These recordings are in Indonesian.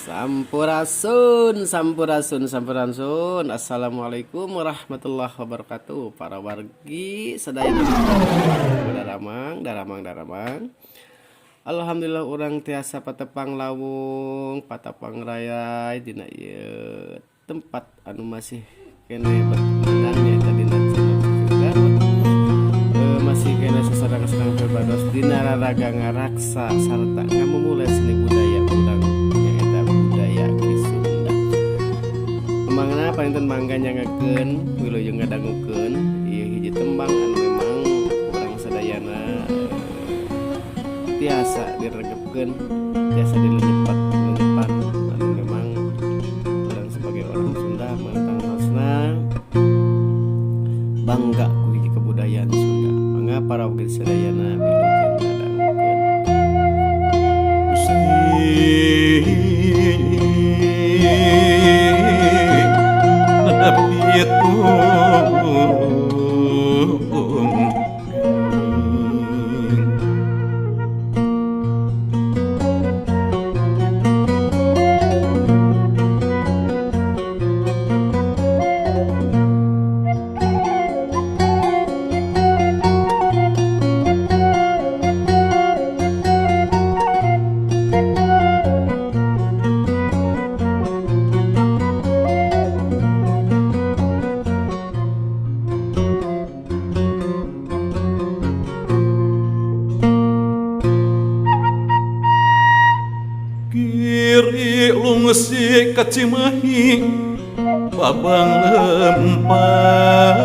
Sampurasun, sampurasun, sampurasun. Assalamualaikum warahmatullahi wabarakatuh. Para wargi sadaya daramang, daramang, daramang. Alhamdulillah orang tiasa patepang lawung, patapang raya dina ieu tempat anu masih kene berkenan ya tadi Garut. Masih kena sesarang-sarang berbados dina raraga ngaraksa sarta ngamumulai seni budaya urang nyaeta budaya Ki Sunda. Pemangna palinten mangga nyangakeun wilujeng ngadangukeun ieu hiji tembang anu memang urang sadayana tiasa diregepkeun, tiasa dilenyepan anu memang urang sebagai orang Sunda mantangosna bangga ku hiji kebudayaan Sunda. Para warga sadayana wilujeng ngadangukeun Gusti kiri lungsi kacimahi babang lempang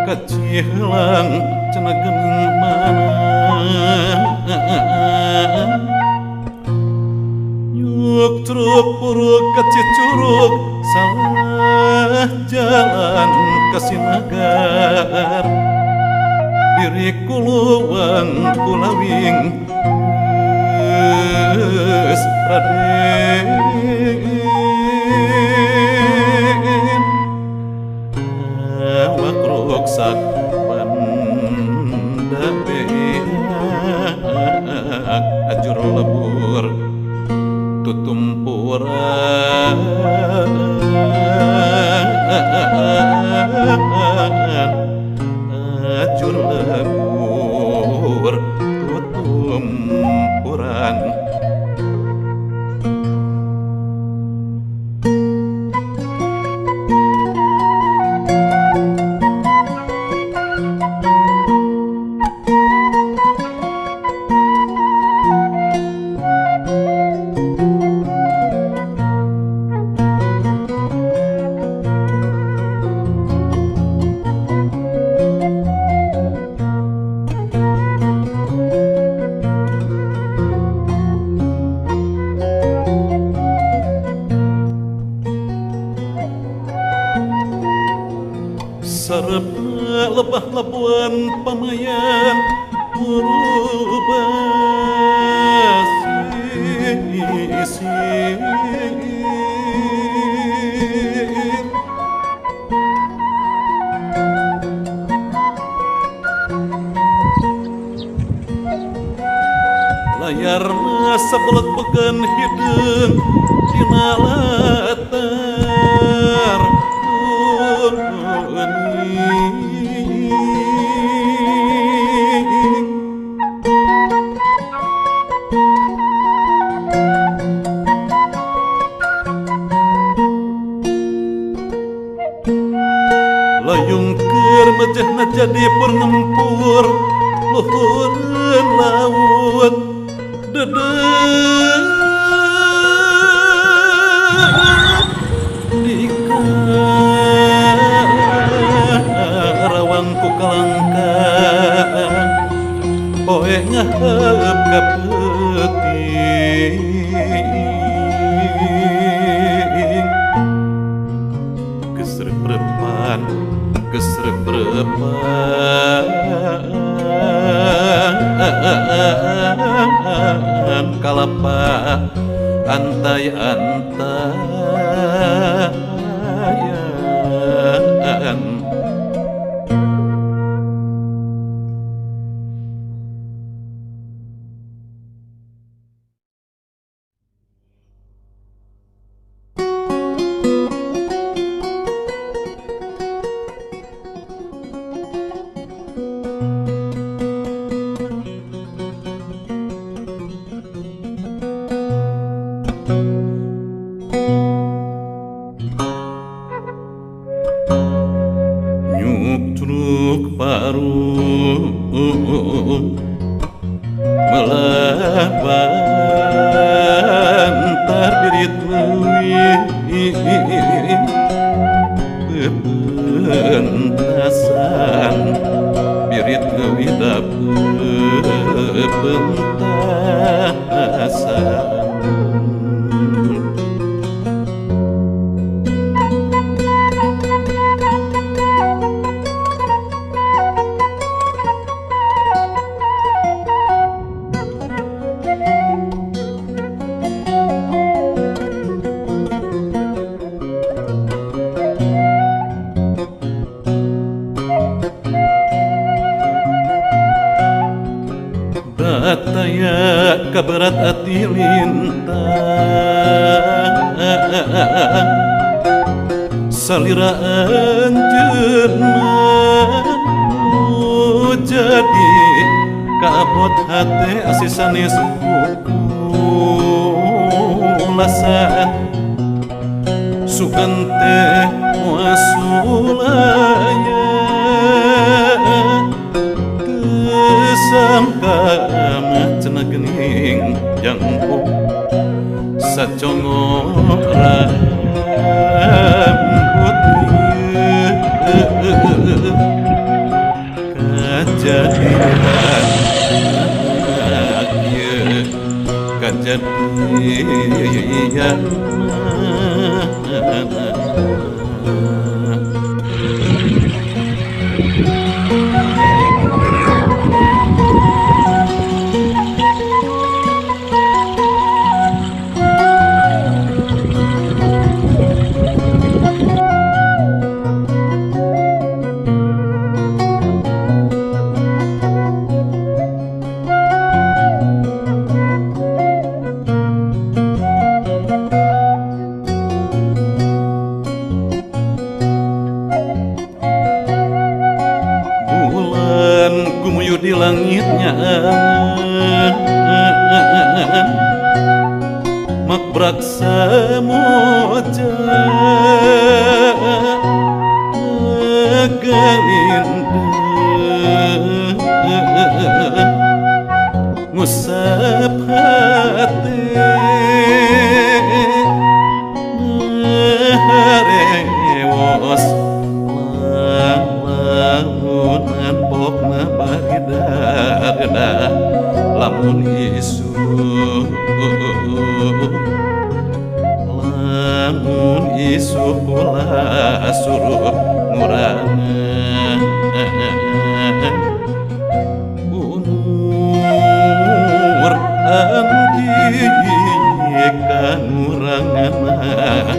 kacihelang cenah geuning mana nyuk truk puruk kacicurug salah jalan kasinagar diri kuluang kulawing geus Raden awak ruksak pandabeak ajur lebur tutumpuran ajur lebur tutumpuran sarepna lebah labuan pamayan urubah sisir layarna sabelet peukeun hideung dina latar layung keur mejehna jadi pernempur luhureun laut dedeg di karawang ku kalangkang poe ngaheup ka peuting gesrep-repan kalapa antayan Bataya kaberat hati lintang salira anjeunna jadi kaabot hate asisanes lasa sugante wasulaya sangka cenah geuning jangkung sacongo rambut kajadian ieu kajadian gumuyuh di langitnya makbrak samoja galindang ngusap hati harewos lamunan pokna baridarna lamun isu pula suruh ngurangan umur andi kan ngurangan